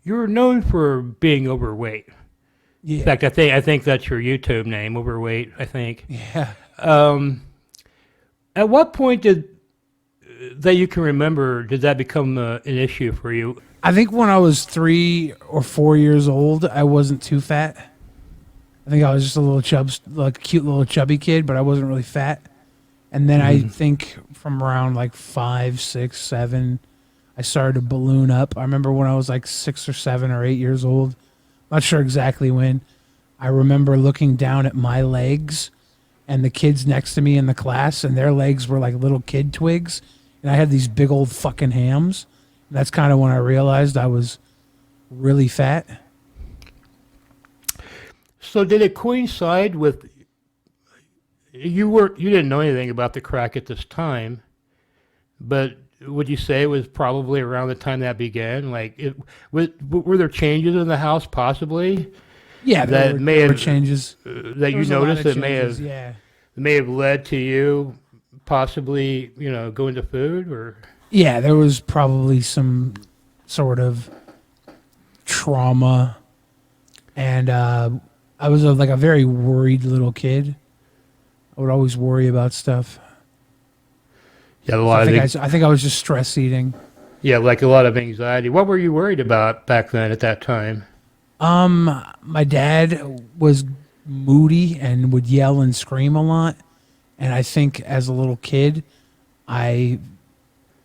you're known for being overweight. In Yeah. fact, I think that's your YouTube name, overweight. I think. Yeah. Um, at what point that you can remember did that become an issue for you? I think when I was 3 or 4 years old, I wasn't too fat. I think I was just a little like a cute little chubby kid, but I wasn't really fat. And then I Mm-hmm. think from around like 5, 6, 7, I started to balloon up. I remember when I was like 6 or 7 or 8 years old. Not sure exactly when. I remember looking down at my legs and the kids next to me in the class, and their legs were like little kid twigs, and I had these big old fucking hams. And that's kind of when I realized I was really fat. So did it coincide with you didn't know anything about the crack at this time, but would you say it was probably around the time that began? Like, were there changes in the house possibly Yeah, that may there were have changes. that There you was a lot noticed of that changes. Yeah, may have led to you possibly going to food or yeah, there was probably some sort of trauma, and I was like a very worried little kid. I would always worry about stuff. yeah a So lot of I think I was just stress eating. yeah like a lot of anxiety. What were you worried about back then at that time? My dad was moody and would yell and scream a lot, and I think as a little kid, I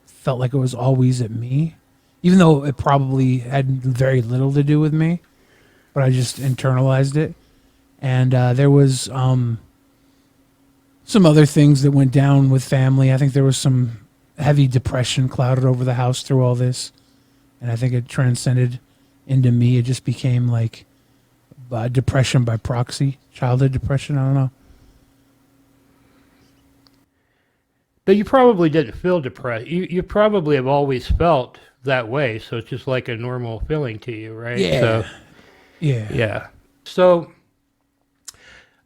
felt like it was always at me, even though it probably had very little to do with me. But I just internalized it, and there was some other things that went down with family. I think there was some heavy depression clouded over the house through all this, and I think it transcended into me. It just became like depression by proxy, childhood depression. I don't know. But you probably didn't feel depressed. You probably have always felt that way, so it's just like a normal feeling to you, right? So Yeah, yeah. yeah. So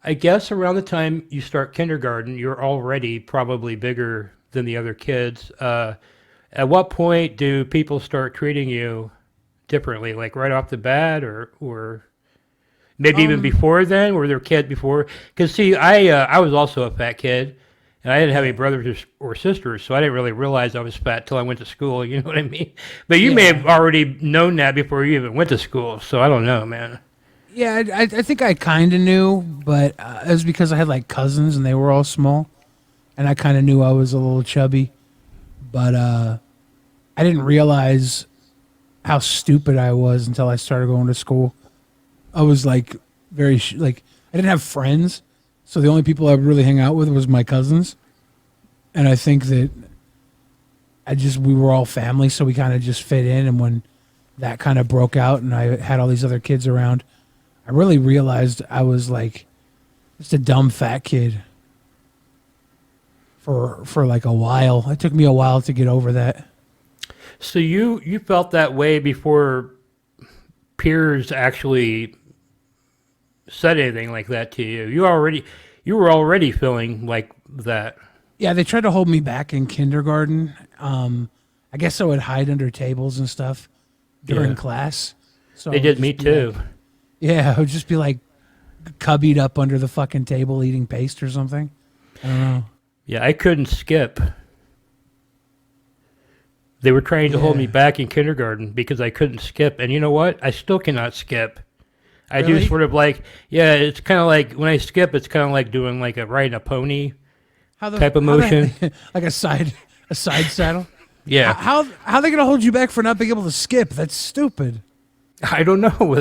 I guess around the time you start kindergarten, you're already probably bigger than the other kids. At what point do people start treating you differently, like right off the bat, or maybe even Um, before then? Were there kids before? Because see, I was also a fat kid, and I didn't have any yeah, brothers or sisters, so I didn't really realize I was fat till I went to school. You know what I mean? But you may have yeah, already known that before you even went to school. So I don't know, man. yeah. I think I kind of knew, but it was because I had like cousins and they were all small, and I kind of knew I was a little chubby, but I didn't realize how stupid I was until I started going to school. I was like like I didn't have friends, so the only people I would really hang out with was my cousins, and I think that we were all family, so we kind of just fit in. And when that kind of broke out, and I had all these other kids around, I really realized I was like just a dumb fat kid for like a while. It took me a while to get over that. So you felt that way before peers actually said anything like that to you. You were already feeling like that. Yeah, they tried to hold me back in kindergarten. I guess I would hide under tables and stuff during Yeah, class. So they I would did me just be like, too. yeah, I would just be like cubbied up under the fucking table eating paste or something. I don't know. Yeah, I couldn't skip. They were trying to hold me Yeah. back in kindergarten because I couldn't skip. And you know what? I still cannot skip. I do Really? sort of like, yeah, it's kind of like when I skip, it's kind of like doing like a riding a pony type of How motion. the like a side saddle? Yeah, How they gonna hold you back for not being able to skip? That's stupid. I don't know.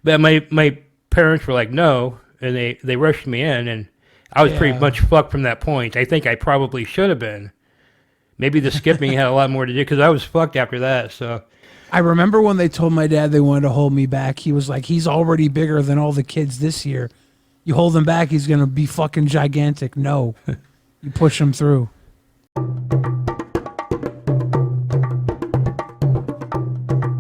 But my parents were like, no, and they rushed me in, and I was pretty Yeah. much fucked from that point. I think I probably should have been. Maybe the skipping had a lot more to do because I was fucked after that. So I remember when they told my dad they wanted to hold me back. He was like, "He's already bigger than all the kids this year. You hold him back, he's gonna be fucking gigantic." No, you push him through.